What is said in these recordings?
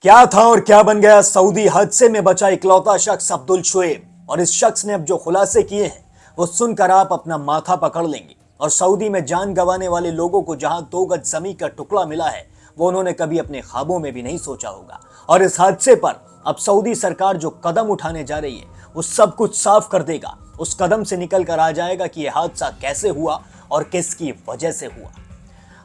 क्या था और क्या बन गया सऊदी हादसे में बचा इकलौता शख्स अब्दुल शुएब। और इस शख्स ने अब जो खुलासे किए हैं वो सुनकर आप अपना माथा पकड़ लेंगे। और सऊदी में जान गंवाने वाले लोगों को जहां 2 गज जमीन का टुकड़ा मिला है वो उन्होंने कभी अपने ख्वाबों में भी नहीं सोचा होगा। और इस हादसे पर अब सऊदी सरकार जो कदम उठाने जा रही है वो सब कुछ साफ कर देगा। उस कदम से निकल कर आ जाएगा कि यह हादसा कैसे हुआ और किसकी वजह से हुआ।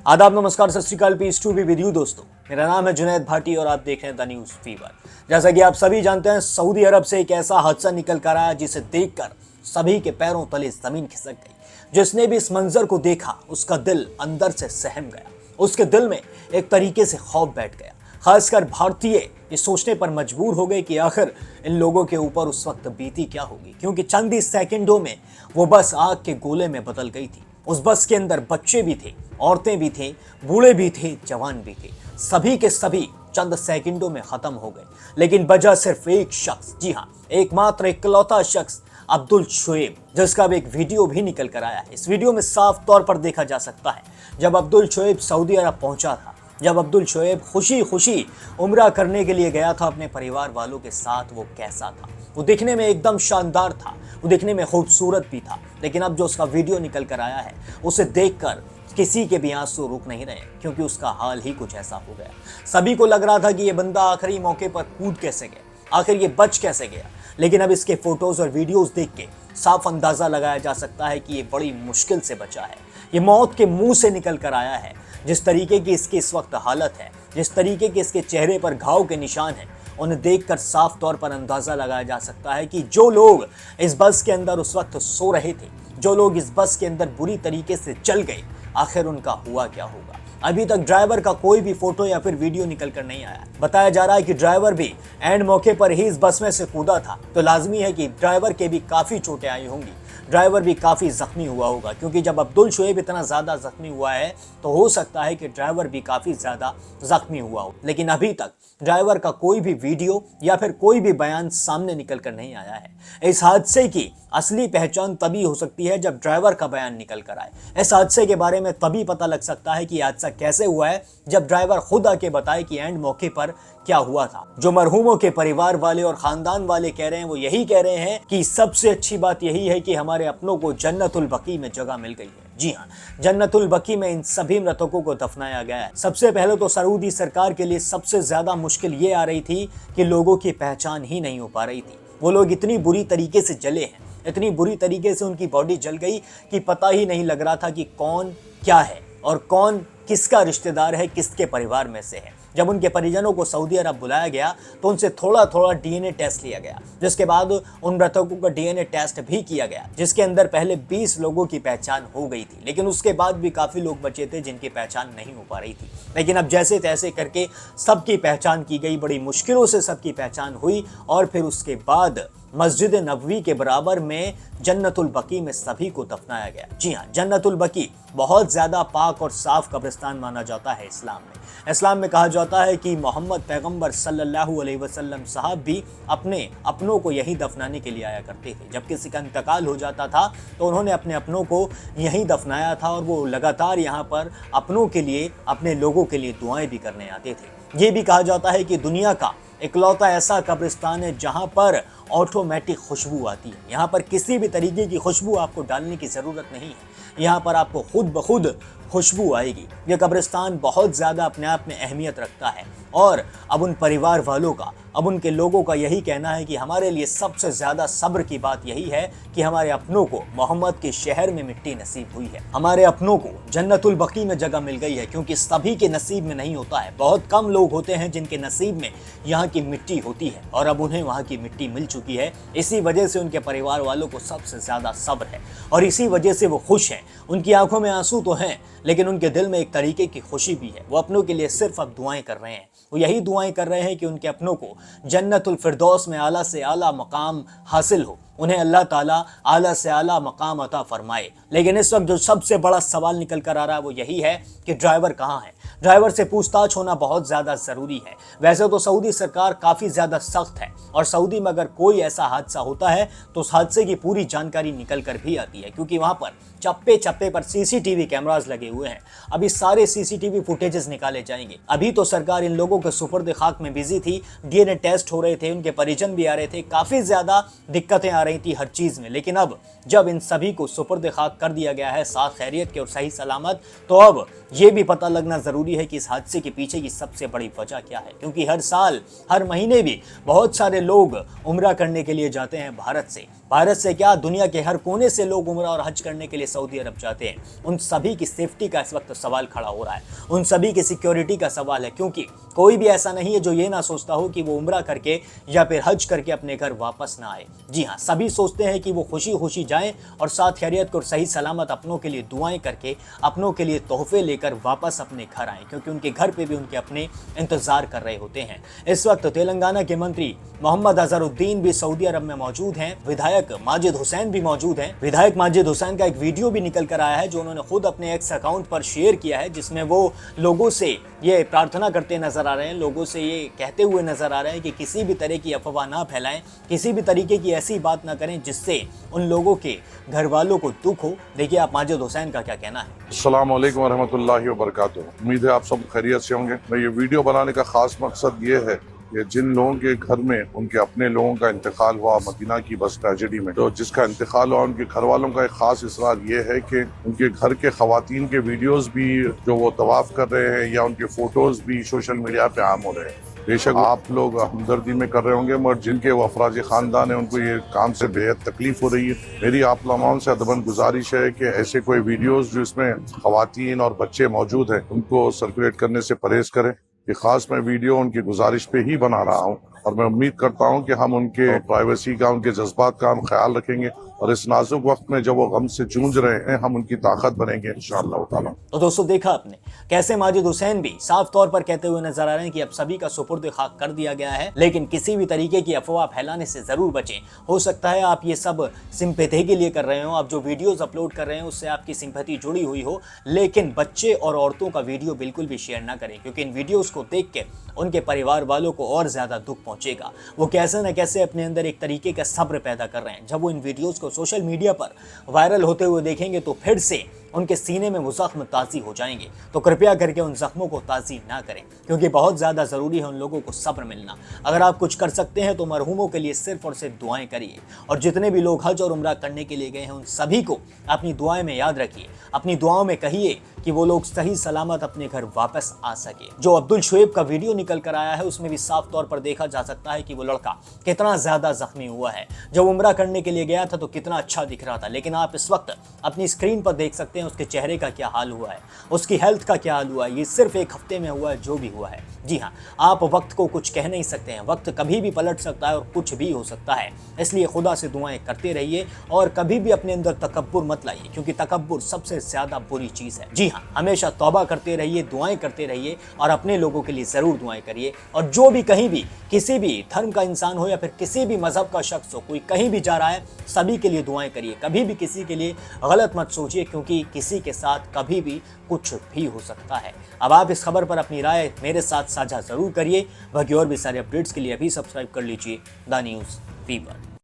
आदाब, नमस्कार, Sat Shri Akal, peace to be with you दोस्तों। मेरा नाम है जुनैद भाटी और आप देख रहे हैं द न्यूज फीवर। जैसा कि आप सभी जानते हैं, सऊदी अरब से एक ऐसा हादसा निकल कर आया जिसे देखकर सभी के पैरों तले जमीन खिसक गई। जिसने भी इस मंजर को देखा उसका दिल अंदर से सहम गया। उसके दिल में एक तरीके से खौफ बैठ गया। खासकर भारतीय ये सोचने पर मजबूर हो गए कि आखिर इन लोगों के ऊपर उस वक्त बीती क्या होगी, क्योंकि चंद ही सेकंडों में वो बस आग के गोले में बदल गई थी। उस बस के अंदर बच्चे भी थे, औरतें भी थे, बूढ़े भी थे, जवान भी थे। सभी के सभी चंद सेकंडों में खत्म हो गए। लेकिन बचा सिर्फ एक शख्स, जी हाँ, एकमात्र इकलौता शख्स अब्दुल शुएब, जिसका अब एक वीडियो भी निकल कर आया है। इस वीडियो में साफ तौर पर देखा जा सकता है जब अब्दुल शुएब सऊदी अरब पहुंचा था, जब अब्दुल शुएब खुशी खुशी उम्रा करने के लिए गया था अपने परिवार वालों के साथ, वो कैसा था। वो दिखने में एकदम शानदार था, वो दिखने में खूबसूरत भी था। लेकिन अब जो उसका वीडियो निकल कर आया है उसे देखकर किसी के भी आंसू रुक नहीं रहे, क्योंकि उसका हाल ही कुछ ऐसा हो गया। सभी को लग रहा था कि ये बंदा आखिरी मौके पर कूद कैसे गया, आखिर ये बच कैसे गया। लेकिन अब इसके फोटोज और वीडियोस देख के साफ अंदाजा लगाया जा सकता है कि ये बड़ी मुश्किल से बचा है। ये मौत के मुंह से निकल कर आया है। जिस तरीके की इसकी इस वक्त हालत है, जिस तरीके के इसके चेहरे पर घाव के निशान हैं, उन्हें देखकर साफ तौर पर अंदाजा लगाया जा सकता है कि जो लोग इस बस के अंदर उस वक्त सो रहे थे, जो लोग इस बस के अंदर बुरी तरीके से जल गए, आखिर उनका हुआ क्या होगा। अभी तक ड्राइवर का कोई भी फोटो या फिर वीडियो निकल कर नहीं आया। बताया जा रहा है कि ड्राइवर भी एंड मौके पर ही इस बस में से कूदा था, तो लाजमी है कि ड्राइवर के भी काफी चोटें आई होंगी, ड्राइवर भी काफी जख्मी हुआ होगा। क्योंकि जब अब्दुल शुएब इतना ज्यादा जख्मी हुआ है तो हो सकता है कि ड्राइवर भी काफी ज्यादा जख्मी हुआ हो। लेकिन अभी तक ड्राइवर का कोई भी वीडियो या फिर कोई भी बयान सामने निकल कर नहीं आया है। इस हादसे की असली पहचान तभी हो सकती है जब ड्राइवर का बयान निकल कर आए। इस हादसे के बारे में तभी पता लग सकता है कि हादसा कैसे हुआ है जब ड्राइवर खुद आके बताए कि एंड मौके पर क्या हुआ था। जो मरहूमों के परिवार वाले और खानदान वाले कह रहे हैं वो यही कह रहे हैं कि सबसे अच्छी बात यही है कि हमारे अपनों को जन्नतुल बकी में जगह मिल गई है। जी हाँ, जन्नतुल बकी में इन सभी मृतकों को दफनाया गया है। सबसे पहले तो सऊदी सरकार के लिए सबसे ज्यादा मुश्किल ये आ रही थी कि लोगों की पहचान ही नहीं हो पा रही थी। वो लोग इतनी बुरी तरीके से जले हैं, इतनी बुरी तरीके से उनकी बॉडी जल गई कि पता ही नहीं लग रहा था कि कौन क्या है और कौन किसका रिश्तेदार है, किसके परिवार में से है। जब उनके परिजनों को सऊदी अरब बुलाया गया तो उनसे थोड़ा थोड़ा डीएनए टेस्ट लिया गया, जिसके बाद उन मृतकों का डीएनए टेस्ट भी किया गया, जिसके अंदर पहले 20 लोगों की पहचान हो गई थी। लेकिन उसके बाद भी काफ़ी लोग बचे थे जिनकी पहचान नहीं हो पा रही थी। लेकिन अब जैसे तैसे करके सबकी पहचान की गई, बड़ी मुश्किलों से सबकी पहचान हुई और फिर उसके बाद मस्जिद नबवी के बराबर में जन्नतुल बकी में सभी को दफनाया गया। जी हाँ, जन्नतुल बकी बहुत ज़्यादा पाक और साफ कब्रिस्तान माना जाता है इस्लाम में। इस्लाम में कहा जाता है कि मोहम्मद पैगंबर सल्लल्लाहु अलैहि वसल्लम साहब भी अपने अपनों को यहीं दफनाने के लिए आया करते थे। जब किसी का इंतकाल हो जाता था तो उन्होंने अपने अपनों को यहीं दफनाया था और वो लगातार यहाँ पर अपनों के लिए, अपने लोगों के लिए दुआएं भी करने आते थे। ये भी कहा जाता है कि दुनिया का इकलौता ऐसा कब्रिस्तान है जहाँ पर ऑटोमेटिक खुशबू आती है। यहाँ पर किसी भी तरीके की खुशबू आपको डालने की ज़रूरत नहीं है, यहाँ पर आपको खुद ब खुद खुशबू आएगी। यह कब्रिस्तान बहुत ज़्यादा अपने आप में अहमियत रखता है। और अब उन परिवार वालों का, अब उनके लोगों का यही कहना है कि हमारे लिए सबसे ज़्यादा सब्र की बात यही है कि हमारे अपनों को मोहम्मद के शहर में मिट्टी नसीब हुई है, हमारे अपनों को जन्नतुल बकी में जगह मिल गई है। क्योंकि सभी के नसीब में नहीं होता है, बहुत कम लोग होते हैं जिनके नसीब में यहाँ की मिट्टी होती है, और अब उन्हें वहाँ की मिट्टी मिल चुकी है। इसी वजह से उनके परिवार वालों को सबसे ज़्यादा सब्र है और इसी वजह से वो खुश हैं। उनकी आंखों में आंसू तो हैं, लेकिन उनके दिल में एक तरीके की खुशी भी है। वो अपनों के लिए सिर्फ अब दुआएं कर रहे हैं। वो यही दुआएं कर रहे हैं कि उनके अपनों को जन्नतुल फिरदौस में आला से आला मकाम हासिल हो, उन्हें अल्लाह ताला आला से आला मकाम अता फरमाए। लेकिन इस वक्त जो सबसे बड़ा सवाल निकल कर आ रहा है वो यही है कि ड्राइवर कहाँ है। ड्राइवर से पूछताछ होना बहुत ज्यादा जरूरी है। वैसे तो सऊदी सरकार काफी ज्यादा सख्त है और सऊदी में अगर कोई ऐसा हादसा होता है तो उस हादसे की पूरी जानकारी निकल कर भी आती है, क्योंकि वहां पर चप्पे चप्पे पर सीसीटीवी कैमरास लगे हुए हैं। अभी सारे सीसीटीवी फुटेजेस निकाले जाएंगे। अभी तो सरकार इन लोगों के सुपुर्द खाक में बिजी थी, डीएनए टेस्ट हो रहे थे, उनके परिजन भी आ रहे थे, काफी ज्यादा दिक्कतें आ रही थी हर चीज में। लेकिन अब जब इन सभी को सुपुर्द खाक कर दिया गया है साथ खैरियत के और सही सलामत, तो अब ये भी पता लगना जरूरी है कि इस हादसे के पीछे की सबसे बड़ी वजह क्या है। क्योंकि हर साल हर महीने भी बहुत सारे लोग उम्रा करने के लिए जाते हैं भारत से क्या दुनिया के हर कोने से लोग उम्रा और हज करने के लिए सऊदी अरब जाते हैं। उन सभी की सेफ्टी का इस वक्त सवाल खड़ा हो रहा है, उन सभी की सिक्योरिटी का सवाल है, क्योंकि कोई भी ऐसा नहीं है जो ये ना सोचता हो कि वो उम्रा करके या फिर हज करके अपने घर वापस ना आए। जी हाँ, सभी सोचते हैं कि वो खुशी खुशी जाएं और साथ खैरियत को सही सलामत अपनों के लिए दुआएं करके, अपनों के लिए तोहफे लेकर वापस अपने घर आएं, क्योंकि उनके घर पे भी उनके अपने इंतजार कर रहे होते हैं। इस वक्त तेलंगाना के मंत्री मोहम्मद अजहरुद्दीन भी सऊदी अरब में मौजूद हैं, विधायक माजिद हुसैन भी मौजूद हैं। विधायक माजिद हुसैन का एक वीडियो भी निकल कर आया है जो उन्होंने खुद अपने एक्स अकाउंट पर शेयर किया है, जिसमें वो लोगों से ये प्रार्थना करते नजर आ रहे हैं, लोगों से ये कहते हुए नजर आ रहे हैं कि किसी भी तरह की अफवाह ना फैलाएं, किसी भी तरीके की ऐसी बात ना करें जिससे उन लोगों के घर वालों को दुख हो। देखिए आप माजिद हुसैन का क्या कहना है। अस्सलाम वालेकुम रहमतुल्लाहि व बरकातुहू। उम्मीद है आप सब खैरियत से होंगे। मैं ये वीडियो बनाने का खास मकसद ये है कि जिन लोगों के घर में उनके अपने लोगों का इंतकाल हुआ मदीना की बस ट्रेजेडी में, तो जिसका इंतकाल हुआ उनके घर वालों का एक खास इसरार ये है कि उनके घर के खवातीन के वीडियोस भी जो वो तवाफ कर रहे हैं या उनके फोटोज भी सोशल मीडिया पे आम हो रहे हैं। बेशक आप लोग हमदर्दी में कर रहे होंगे, मगर जिनके वो अफराज खानदान है उनको ये काम से बेहद तकलीफ हो रही है। मेरी आप तमाम से अदबन गुजारिश है कि ऐसे कोई वीडियोस जिसमें खवातीन और बच्चे मौजूद हैं उनको सर्कुलेट करने से परहेज करें। ये खास मैं वीडियो उनकी गुजारिश पे ही बना रहा हूँ और मैं उम्मीद करता हूँ कि हम उनके प्राइवेसी का, उनके जज्बात का हम ख्याल रखेंगे और इस नाजुक वक्त में जब वो गम से जूझ रहे हैं हम उनकी ताकत बनेंगे इंशाअल्लाह ताला। तो दोस्तों देखा आपने कैसे माजिद हुसैन भी साफ तौर पर कहते हुए नजर आ रहे हैं कि अब सभी का सुपुर्द खाक कर दिया गया है, लेकिन किसी भी तरीके की अफवाह फैलाने से जरूर बचें। हो सकता है आप ये सब सिंपैथी के लिए कर रहे हो, आप जो वीडियोस अपलोड कर रहे हैं उससे आपकी सिंपैथी जुड़ी हुई हो, लेकिन बच्चे और औरतों का वीडियो बिल्कुल भी शेयर ना करें, क्योंकि इन वीडियोस को देख के उनके परिवार वालों को और ज्यादा दुख पहुंचेगा। वो कैसे न कैसे अपने अंदर एक तरीके का सब्र पैदा कर रहे हैं। जब वो इन वीडियोस को सोशल मीडिया पर वायरल होते हुए देखेंगे तो फिर से उनके सीने में वो जख्म ताज़ी हो जाएंगे। तो कृपया करके उन जख्मों को ताज़ी ना करें, क्योंकि बहुत ज़्यादा ज़रूरी है उन लोगों को सब्र मिलना। अगर आप कुछ कर सकते हैं तो मरहूमों के लिए सिर्फ और सिर्फ दुआएं करिए, और जितने भी लोग हज और उम्रा करने के लिए गए हैं उन सभी को अपनी दुआएं में याद रखिए, अपनी दुआओं में कहिए कि वो लोग सही सलामत अपने घर वापस आ सके। जो अब्दुल शुएब का वीडियो निकल कर आया है उसमें भी साफ तौर पर देखा जा सकता है कि वो लड़का कितना ज़्यादा जख्मी हुआ है। जब उम्रा करने के लिए गया था तो कितना अच्छा दिख रहा था, लेकिन आप इस वक्त अपनी स्क्रीन पर देख सकते हैं उसके चेहरे का क्या हाल हुआ है, उसकी हेल्थ का क्या हाल हुआ है। ये सिर्फ एक हफ्ते में हुआ है जो भी हुआ है। जी हाँ, आप वक्त को कुछ कह नहीं सकते हैं, वक्त कभी भी पलट सकता है और कुछ भी हो सकता है। इसलिए खुदा से दुआएं करते रहिए और कभी भी अपने अंदर तकब्बुर मत लाइए, क्योंकि तकब्बुर सबसे ज्यादा बुरी चीज है। जी हाँ, हमेशा तौबा करते रहिए, दुआएं करते रहिए और अपने लोगों के लिए जरूर दुआएं करिए। और जो भी कहीं भी किसी भी धर्म का इंसान हो या फिर किसी भी मजहब का शख्स हो, कोई कहीं भी जा रहा है, सभी के लिए दुआएं करिए। कभी भी किसी के लिए गलत मत सोचिए, क्योंकि किसी के साथ कभी भी कुछ भी हो सकता है। अब आप इस खबर पर अपनी राय मेरे साथ साझा जरूर करिए। बाकी और भी सारे अपडेट्स के लिए अभी सब्सक्राइब कर लीजिए द न्यूज़ फीवर।